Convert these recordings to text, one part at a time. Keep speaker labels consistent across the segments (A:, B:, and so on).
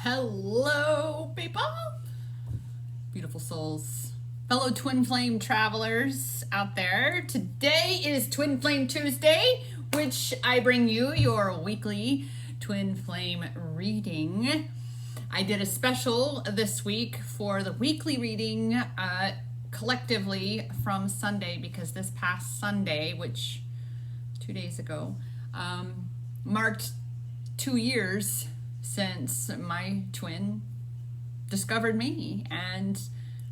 A: Hello, people, beautiful souls, fellow twin flame travelers out there. Today is Twin Flame Tuesday, which I bring you your weekly twin flame reading. I did a special this week for the weekly reading collectively from Sunday, because this past Sunday, which 2 days ago, marked 2 years since my twin discovered me and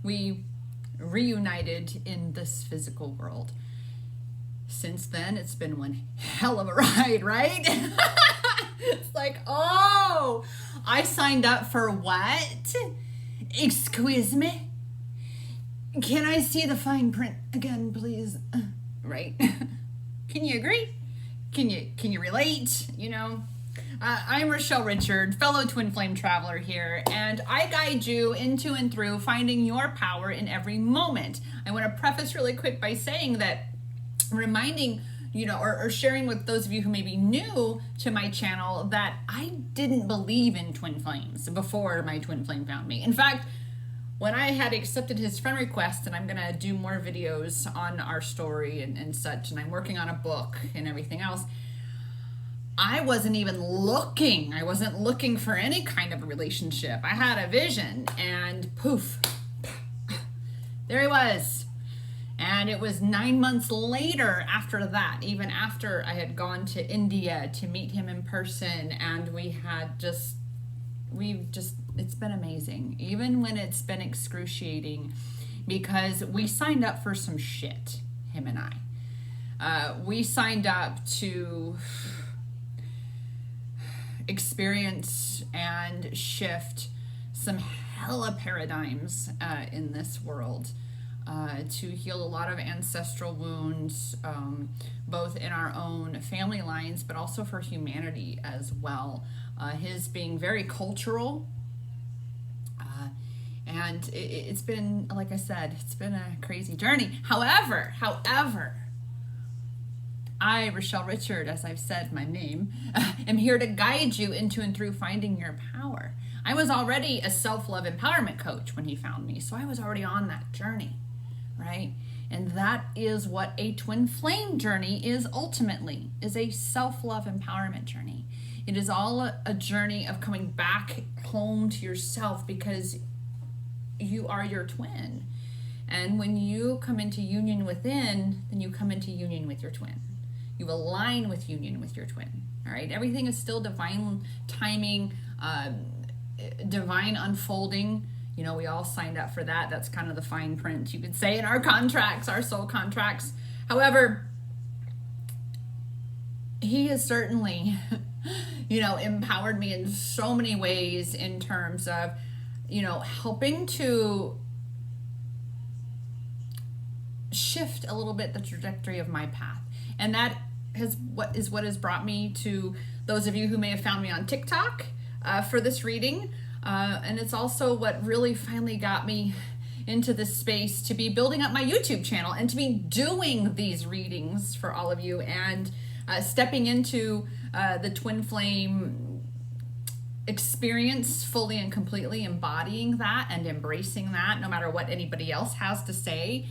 A: we reunited in this physical world. Since then, it's been one hell of a ride, right? It's like, oh, I signed up for what? Excuse me? Can I see the fine print again, please? Right? Can you agree? Can you relate? You know? I'm Rochelle Richard, fellow twin flame traveler here, and I guide you into and through finding your power in every moment. I want to preface really quick by saying that, reminding, or sharing with those of you who may be new to my channel, that I didn't believe in twin flames before my twin flame found me. In fact, when I had accepted his friend request, and I'm going to do more videos on our story and such, and I'm working on a book and everything else, I wasn't even looking. I wasn't looking for any kind of a relationship. I had a vision, and poof, there he was. And it was 9 months later after that, even after I had gone to India to meet him in person, and it's been amazing, even when it's been excruciating, because we signed up for some shit, him and I. We signed up to experience and shift some hella paradigms in this world, to heal a lot of ancestral wounds, both in our own family lines, but also for humanity as well. His being very cultural, and it's been, like I said, it's been a crazy journey. However, I, Rochelle Richard, as I've said my name, am here to guide you into and through finding your power. I was already a self-love empowerment coach when he found me, so I was already on that journey, right? And that is what a twin flame journey is ultimately, is a self-love empowerment journey. It is all a journey of coming back home to yourself, because you are your twin. And when you come into union within, then you come into union with your twin. You align with union with your twin. All right, everything is still divine timing, divine unfolding. We all signed up for that. That's kind of the fine print, you could say, in our contracts, our soul contracts. However, he has certainly, empowered me in so many ways, in terms of, helping to shift a little bit the trajectory of my path. And that is what has brought me to those of you who may have found me on TikTok for this reading. And it's also what really finally got me into this space to be building up my YouTube channel and to be doing these readings for all of you, and stepping into the twin flame experience fully and completely, embodying that and embracing that, no matter what anybody else has to say.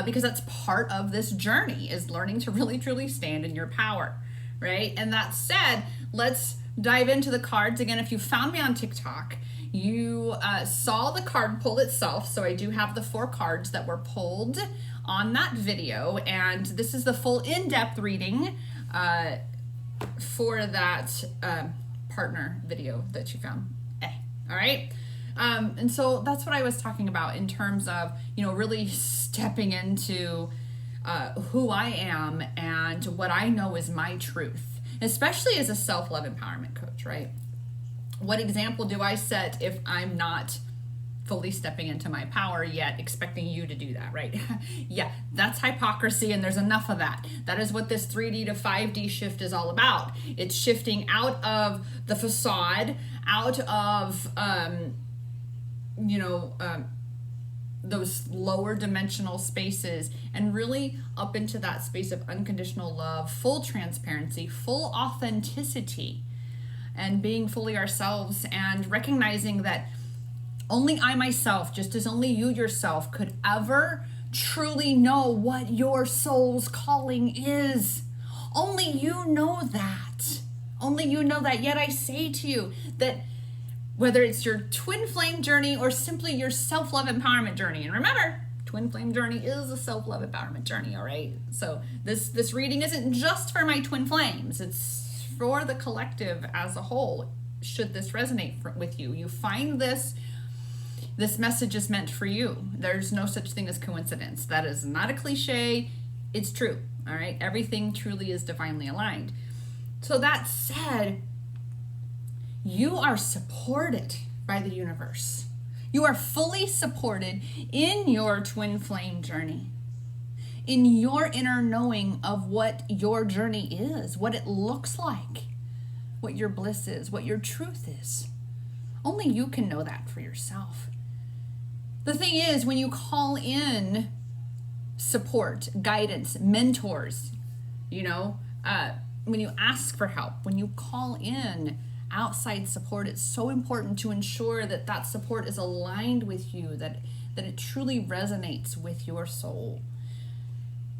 A: Because that's part of this journey, is learning to really truly stand in your power, right? And that said, let's dive into the cards. Again, if you found me on TikTok, you saw the card pull itself. So I do have the 4 cards that were pulled on that video, and this is the full in-depth reading for that partner video that you found. All right. And so that's what I was talking about, in terms of, really stepping into who I am and what I know is my truth, especially as a self-love empowerment coach, right? What example do I set if I'm not fully stepping into my power yet, expecting you to do that, right? Yeah, that's hypocrisy, and there's enough of that. That is what this 3D to 5D shift is all about. It's shifting out of the facade, out of those lower dimensional spaces, and really up into that space of unconditional love, full transparency, full authenticity. and being fully ourselves, and recognizing that only I myself, just as only you yourself, could ever truly know what your soul's calling is. Only you know that. Only you know that. Yet I say to you that whether it's your twin flame journey or simply your self-love empowerment journey, and remember, twin flame journey is a self-love empowerment journey, all right? So this reading isn't just for my twin flames. It's for the collective as a whole. Should this resonate with you, you find this message is meant for you. There's no such thing as coincidence. That is not a cliche. It's true, all right? Everything truly is divinely aligned. So that said, you are supported by the universe. You are fully supported in your twin flame journey, in your inner knowing of what your journey is, what it looks like, what your bliss is, what your truth is. Only you can know that for yourself. The thing is, when you call in support, guidance, mentors, when you ask for help, when you call in outside support, it's so important to ensure that that support is aligned with you, that it truly resonates with your soul.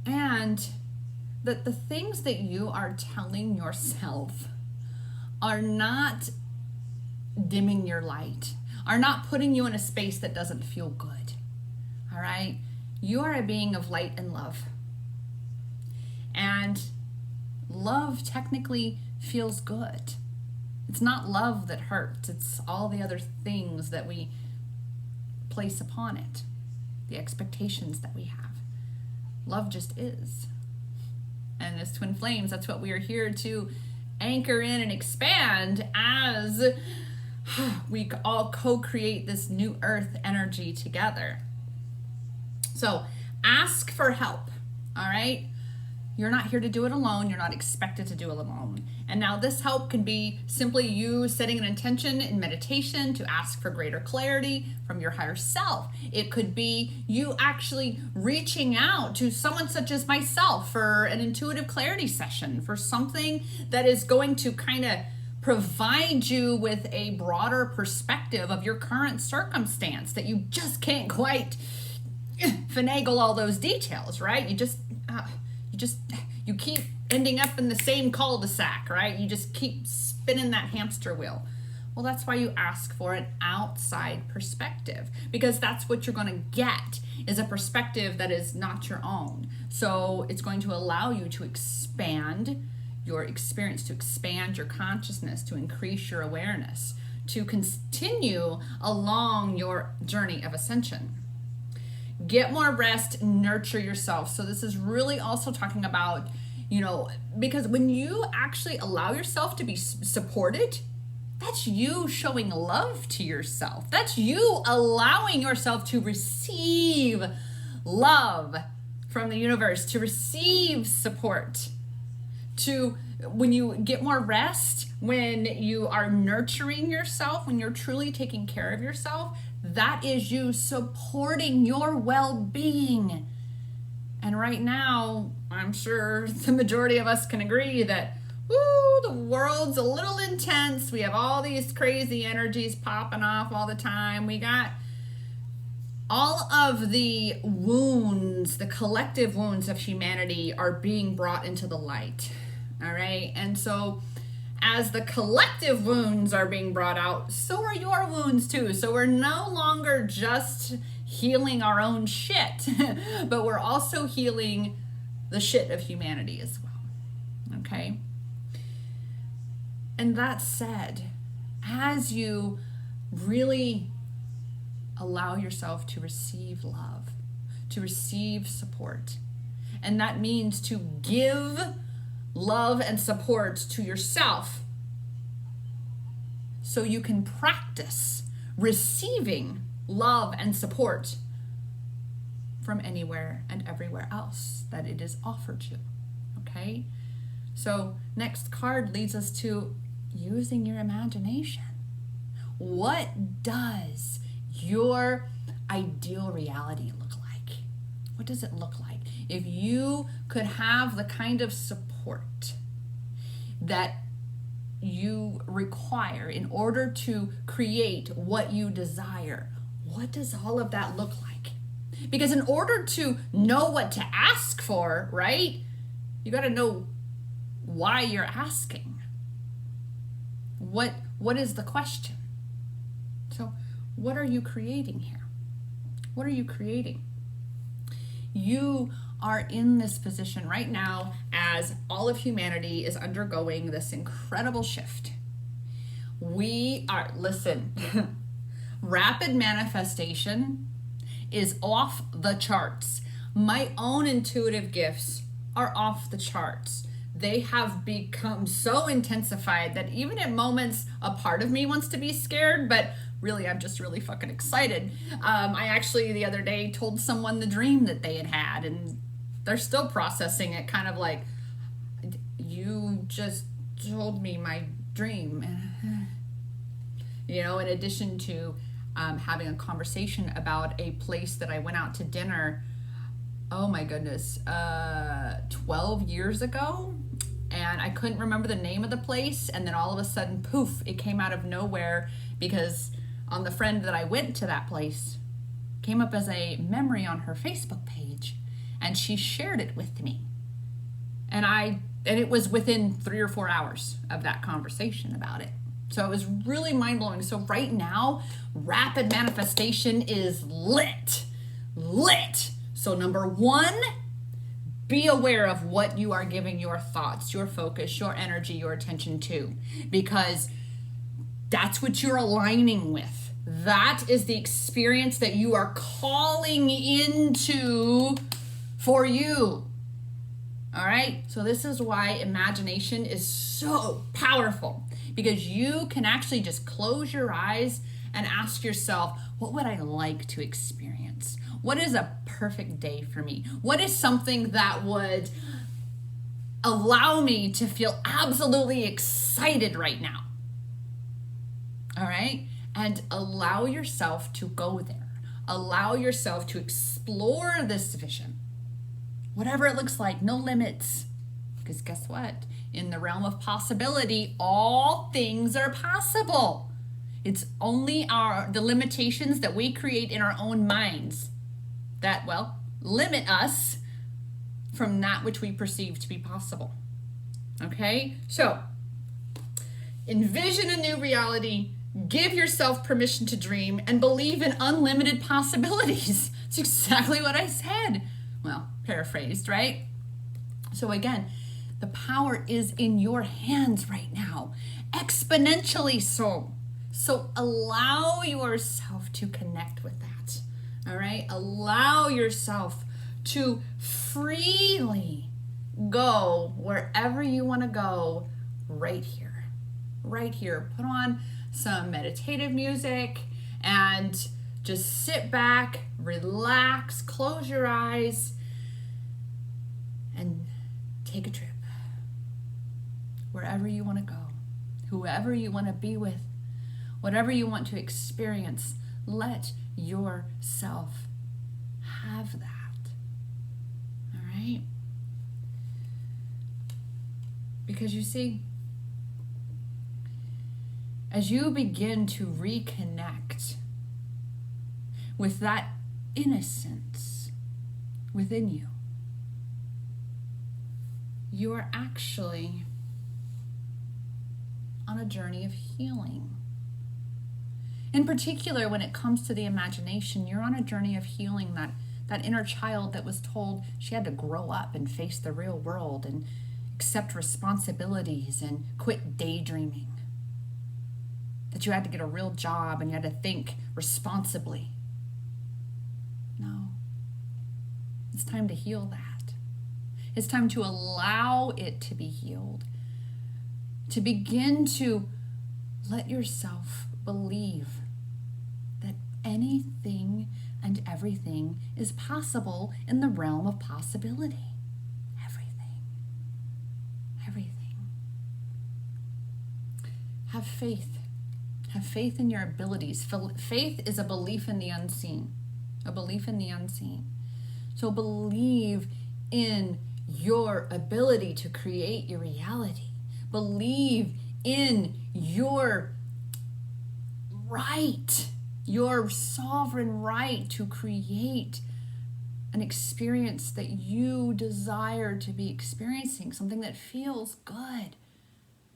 A: And that the things that you are telling yourself are not dimming your light, are not putting you in a space that doesn't feel good. All right? You are a being of light and love. And love technically feels good. It's not love that hurts. It's all the other things that we place upon it, the expectations that we have. Love just is. And as twin flames, that's what we are here to anchor in and expand as we all co-create this new earth energy together. So ask for help, all right? You're not here to do it alone. You're not expected to do it alone. And now this help can be simply you setting an intention in meditation to ask for greater clarity from your higher self. It could be you actually reaching out to someone such as myself for an intuitive clarity session, for something that is going to kind of provide you with a broader perspective of your current circumstance that you just can't quite finagle all those details, right? You keep ending up in the same cul-de-sac, right? You just keep spinning that hamster wheel. Well, that's why you ask for an outside perspective, because that's what you're going to get, is a perspective that is not your own. So it's going to allow you to expand your experience, to expand your consciousness, to increase your awareness, to continue along your journey of ascension. Get more rest, nurture yourself. So this is really also talking about, because when you actually allow yourself to be supported, that's you showing love to yourself. That's you allowing yourself to receive love from the universe, to receive support. When you get more rest, when you are nurturing yourself, when you're truly taking care of yourself, that is you supporting your well-being. And right now, I'm sure the majority of us can agree that, the world's a little intense. We have all these crazy energies popping off all the time. We got all of the wounds, the collective wounds of humanity are being brought into the light. All right. And so as the collective wounds are being brought out, so are your wounds too. So we're no longer just healing our own shit, but we're also healing the shit of humanity as well. Okay. And that said, as you really allow yourself to receive love, to receive support, and that means to give love and support to yourself so you can practice receiving love and support from anywhere and everywhere else that it is offered you. Okay? So next card leads us to using your imagination. What does your ideal reality look like? What does it look like? If you could have the kind of support that you require in order to create what you desire, what does all of that look like? Because in order to know what to ask for, right, you got to know why you're asking. What is the question? So what are you creating here? What are you creating? You are in this position right now as all of humanity is undergoing this incredible shift. We are, listen, rapid manifestation is off the charts. My own intuitive gifts are off the charts. They have become so intensified that even at moments, a part of me wants to be scared, but really, I'm just really fucking excited. I actually, the other day, told someone the dream that they had, and they're still processing it, kind of like, you just told me my dream. You know, in addition to having a conversation about a place that I went out to dinner, oh my goodness, 12 years ago, and I couldn't remember the name of the place, and then all of a sudden, poof, it came out of nowhere because on the friend that I went to that place came up as a memory on her Facebook page, and she shared it with me. And it was within 3 or 4 hours of that conversation about it. So it was really mind-blowing. So right now, rapid manifestation is lit. So number one, be aware of what you are giving your thoughts, your focus, your energy, your attention to, because that's what you're aligning with. That is the experience that you are calling into for you. All right? So this is why imagination is so powerful, because you can actually just close your eyes and ask yourself, what would I like to experience? What is a perfect day for me? What is something that would allow me to feel absolutely excited right now? All right? And allow yourself to go there. Allow yourself to explore this vision. Whatever it looks like, no limits. Because guess what? In the realm of possibility, all things are possible. It's only the limitations that we create in our own minds that, well, limit us from that which we perceive to be possible. Okay? So, envision a new reality, give yourself permission to dream, and believe in unlimited possibilities. It's exactly what I said. Well, paraphrased, right? So again, the power is in your hands right now, exponentially so. So allow yourself to connect with that, all right? Allow yourself to freely go wherever you want to go right here, right here. Put on some meditative music and just sit back, relax, close your eyes, and take a trip. Wherever you want to go, whoever you want to be with, whatever you want to experience, let yourself have that. All right? Because you see, as you begin to reconnect with that innocence within you, you are actually on a journey of healing. In particular, when it comes to the imagination, you're on a journey of healing that inner child that was told she had to grow up and face the real world and accept responsibilities and quit daydreaming. That you had to get a real job and you had to think responsibly. No. It's time to heal that. It's time to allow it to be healed. To begin to let yourself believe that anything and everything is possible in the realm of possibility. Everything. Everything. Have faith. Have faith in your abilities. Faith is a belief in the unseen. A belief in the unseen. So believe in your ability to create your reality. Believe in your right, your sovereign right to create an experience that you desire to be experiencing, something that feels good,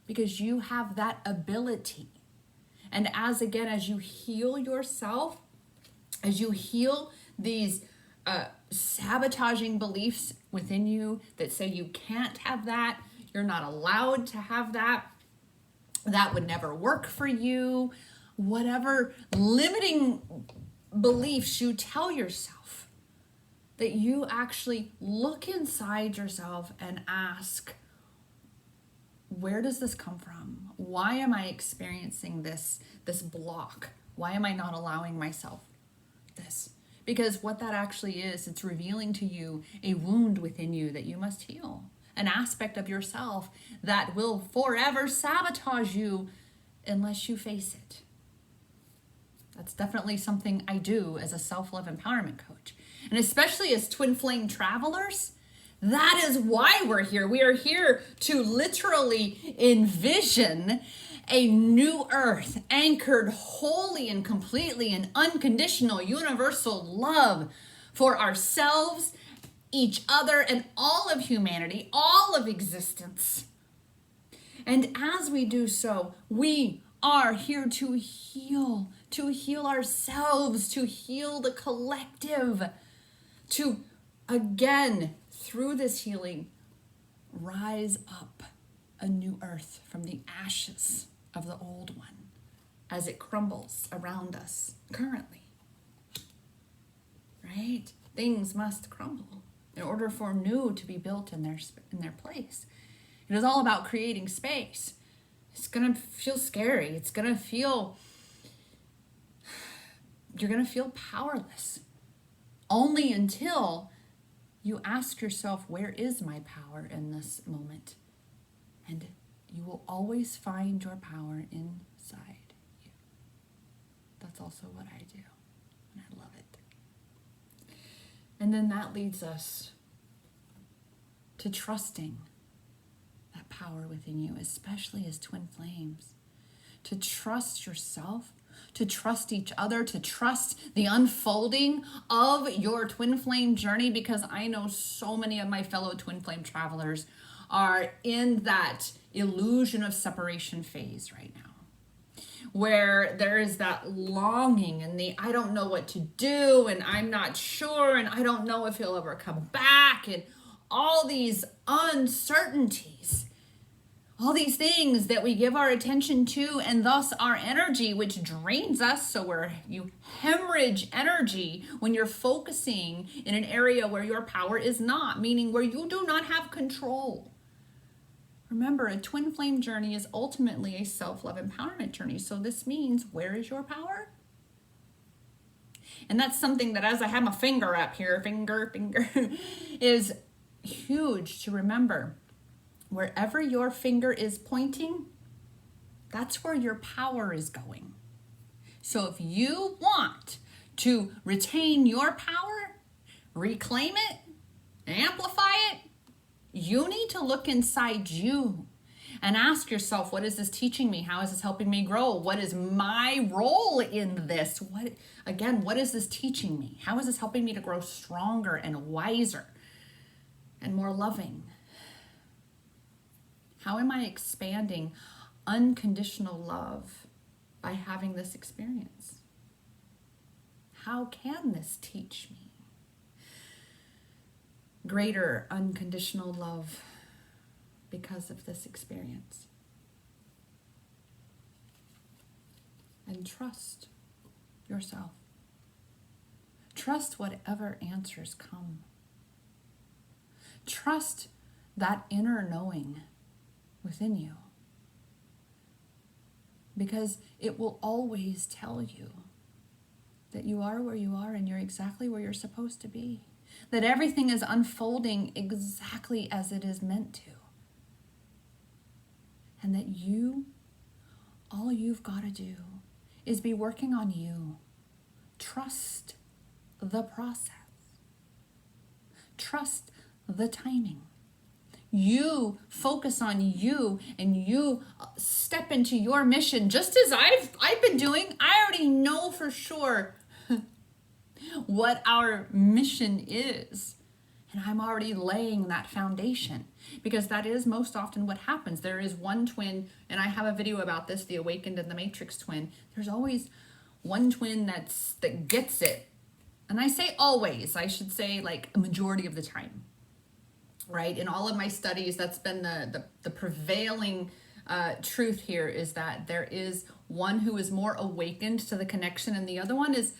A: because you have that ability. And as you heal yourself, as you heal these sabotaging beliefs within you that say you can't have that, you're not allowed to have that, that would never work for you, whatever limiting beliefs you tell yourself, that you actually look inside yourself and ask, where does this come from? Why am I experiencing this block? Why am I not allowing myself this? Because what that actually is, it's revealing to you a wound within you that you must heal. An aspect of yourself that will forever sabotage you unless you face it. That's definitely something I do as a self-love empowerment coach. And especially as twin flame travelers, that is why we're here. We are here to literally envision a new earth anchored wholly and completely in unconditional universal love for ourselves, each other, and all of humanity, all of existence. And as we do so, we are here to heal ourselves, to heal the collective, to again, through this healing, rise up a new earth from the ashes of the old one as it crumbles around us currently. Right? Things must crumble in order for new to be built in their place. It is all about creating space. It's going to feel scary. It's going to feel, you're going to feel powerless. Only until you ask yourself, where is my power in this moment? And you will always find your power inside you. That's also what I do, and I love it. And then that leads us to trusting that power within you, especially as twin flames. To trust yourself, to trust each other, to trust the unfolding of your twin flame journey, because I know so many of my fellow twin flame travelers are in that illusion of separation phase right now, where there is that longing and the I don't know what to do, and I'm not sure, and I don't know if he'll ever come back, and all these uncertainties. All these things that we give our attention to, and thus our energy, which drains us. So you hemorrhage energy when you're focusing in an area where your power is not, meaning where you do not have control. Remember, a twin flame journey is ultimately a self-love empowerment journey. So this means, where is your power? And that's something that, as I have my finger up here, finger, is huge to remember. Wherever your finger is pointing, that's where your power is going. So if you want to retain your power, reclaim it, amplify it, you need to look inside you and ask yourself, what is this teaching me? How is this helping me grow? What is my role in this? What is this teaching me? How is this helping me to grow stronger and wiser and more loving? How am I expanding unconditional love by having this experience? How can this teach me greater unconditional love because of this experience? And trust yourself. Trust whatever answers come. Trust that inner knowing within you, because it will always tell you that you are where you are and you're exactly where you're supposed to be, that everything is unfolding exactly as it is meant to, and that all you've got to do is be working on you. Trust the process. Trust the timing. you focus on you and you step into your mission, just as I've been doing. I already know for sure what our mission is. And I'm already laying that foundation, because that is most often what happens. There is one twin, and I have a video about this, the awakened and the matrix twin. There's always one twin that gets it. And I say always, I should say like a majority of the time, right? In all of my studies, that's been the prevailing truth here, is that there is one who is more awakened to the connection, and the other one is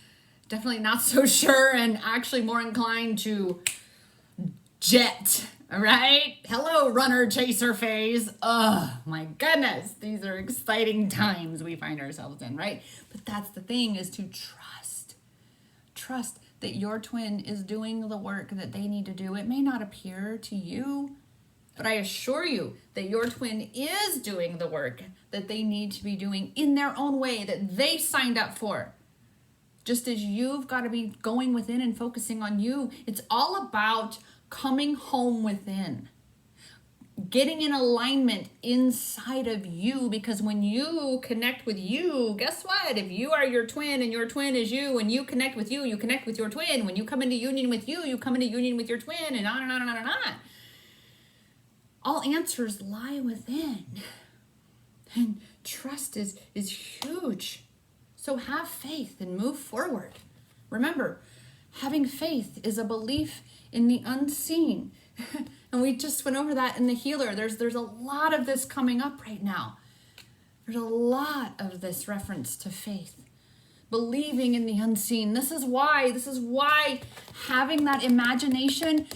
A: definitely not so sure and actually more inclined to jet, right? Hello, runner chaser phase. Oh my goodness, these are exciting times we find ourselves in, right? But that's the thing, is to trust that your twin is doing the work that they need to do. It may not appear to you, but I assure you that your twin is doing the work that they need to be doing in their own way, that they signed up for. Just as you've got to be going within and focusing on you. It's all about coming home within, getting in alignment inside of you, because when you connect with you, guess what? If you are your twin and your twin is you, and you connect with you, you connect with your twin. When you come into union with you, you come into union with your twin, and on and on and on and on. All answers lie within. And trust is huge. So have faith and move forward. Remember, having faith is a belief in the unseen. And we just went over that in the healer. There's a lot of this coming up right now. There's a lot of this reference to faith. Believing in the unseen. This is why having that imagination,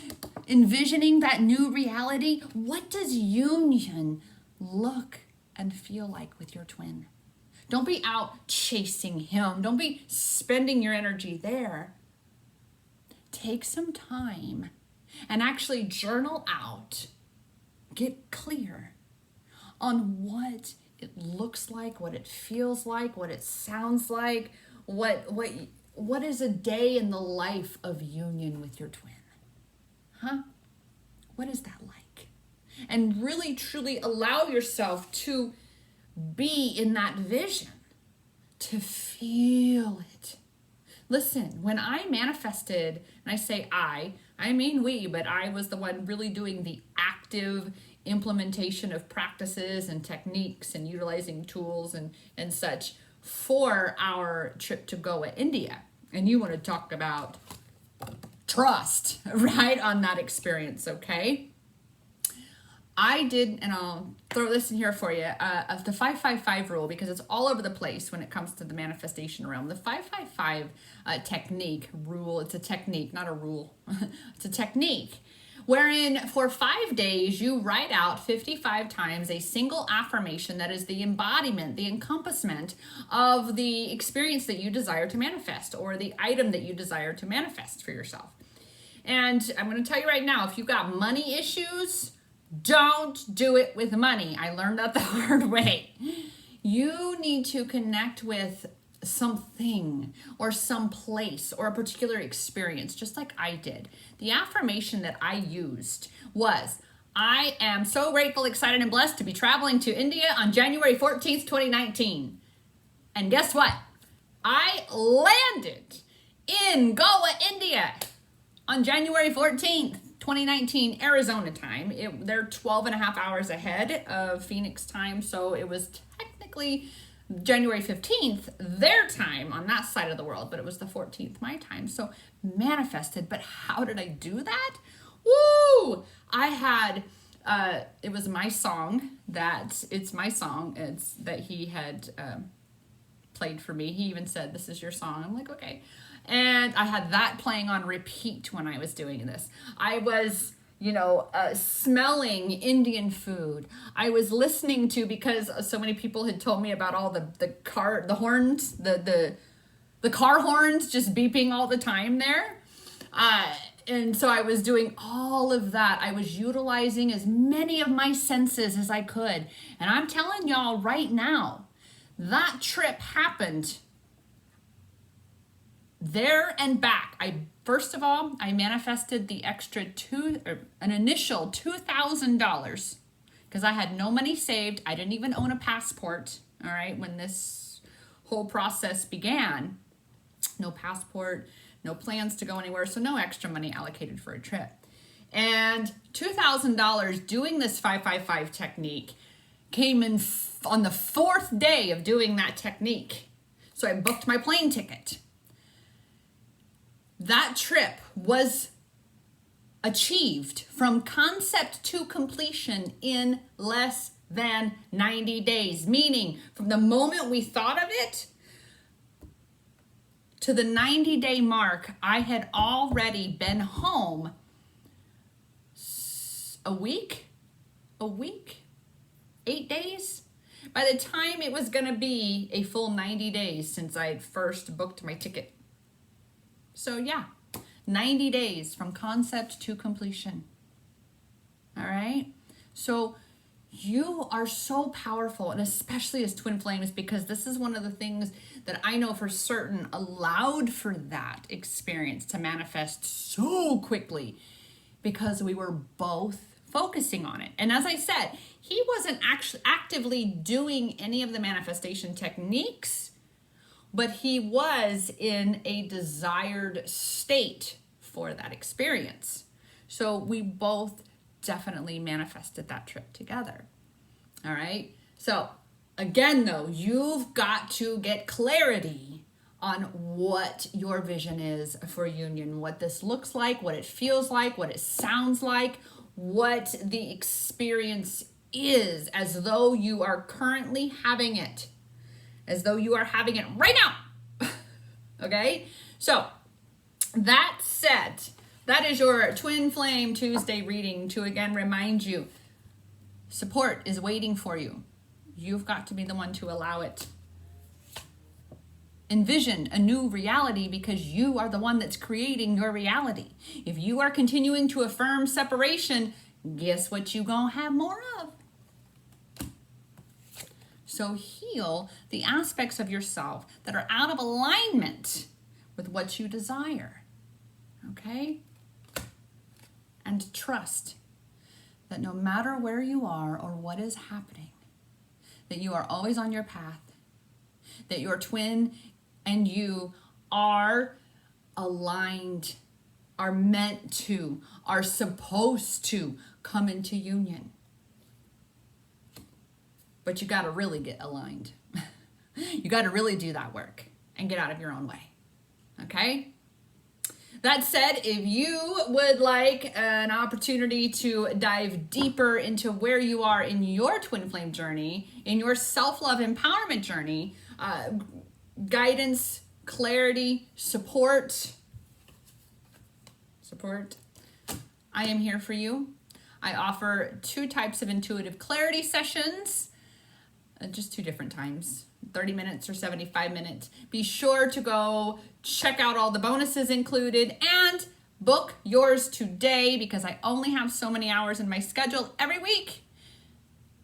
A: envisioning that new reality, what does union look and feel like with your twin? Don't be out chasing him. Don't be spending your energy there. Take some time and actually journal out, get clear on what it looks like, what it feels like, what it sounds like, what is a day in the life of union with your twin? Huh? What is that like? And really truly allow yourself to be in that vision, to feel it. Listen, when I manifested, and I say I mean we, but I was the one really doing the active implementation of practices and techniques and utilizing tools and such for our trip to Goa, India. And you want to talk about trust, right, on that experience, okay? I did, and I'll throw this in here for you, of the 555 rule, because it's all over the place when it comes to the manifestation realm. The 555 technique, rule, it's a technique, not a rule. It's a technique wherein for 5 days you write out 55 times a single affirmation that is the embodiment, the encompassment of the experience that you desire to manifest, or the item that you desire to manifest for yourself. And I'm going to tell you right now, if you've got money issues, don't do it with money. I learned that the hard way. You need to connect with something or some place or a particular experience, just like I did. The affirmation that I used was, I am so grateful, excited, and blessed to be traveling to India on January 14th, 2019. And guess what? I landed in Goa, India on January 14th. 2019 Arizona time. They're 12 and a half hours ahead of Phoenix time, so it was technically January 15th their time on that side of the world, but it was the 14th my time. So manifested. But how did I do that? Woo! I had it was my song that he had played for me. He even said, "This is your song." I'm like, okay. And I had that playing on repeat when I was doing this. I was, smelling Indian food. I was listening to, because so many people had told me about all the car horns, the car horns just beeping all the time there. And so I was doing all of that. I was utilizing as many of my senses as I could. And I'm telling y'all right now, that trip happened there and back. First of all, I manifested the extra an initial $2,000 because I had no money saved. I didn't even own a passport, all right, when this whole process began. No passport, no plans to go anywhere, so no extra money allocated for a trip. And $2,000 doing this 555 technique came in on the 4th day of doing that technique. So I booked my plane ticket. That trip was achieved from concept to completion in less than 90 days, meaning from the moment we thought of it to the 90-day mark, I had already been home a week, 8 days. By the time it was going to be a full 90 days since I had first booked my ticket. So yeah, 90 days from concept to completion. All right. So you are so powerful, and especially as twin flames, because this is one of the things that I know for certain allowed for that experience to manifest so quickly because we were both focusing on it. And as I said, he wasn't actually actively doing any of the manifestation techniques, but he was in a desired state for that experience. So we both definitely manifested that trip together. All right. So again, though, you've got to get clarity on what your vision is for union, what this looks like, what it feels like, what it sounds like, what the experience is, as though you are currently having it, as though you are having it right now. Okay. So that said, that is your Twin Flame Tuesday reading to again remind you, support is waiting for you. You've got to be the one to allow it. Envision a new reality because you are the one that's creating your reality. If you are continuing to affirm separation, guess what you're going to have more of? So heal the aspects of yourself that are out of alignment with what you desire. Okay? And trust that no matter where you are or what is happening, that you are always on your path, that your twin and you are aligned, are meant to, are supposed to come into union. But you got to really get aligned. You got to really do that work and get out of your own way. Okay? That said, if you would like an opportunity to dive deeper into where you are in your twin flame journey, in your self-love empowerment journey, guidance, clarity, support, I am here for you. I offer 2 types of intuitive clarity sessions, just 2 different times, 30 minutes or 75 minutes. Be sure to go check out all the bonuses included and book yours today because I only have so many hours in my schedule every week.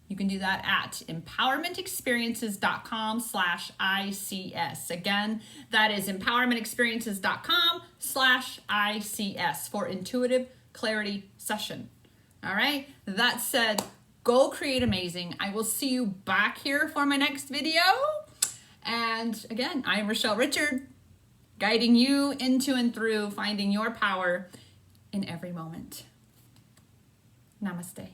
A: You can do that at empowermentexperiences.com/ICS. Again, that is empowermentexperiences.com/ICS for intuitive clarity session. All right. That said, go create amazing. I will see you back here for my next video. And again, I'm Rochelle Richard, guiding you into and through finding your power in every moment. Namaste.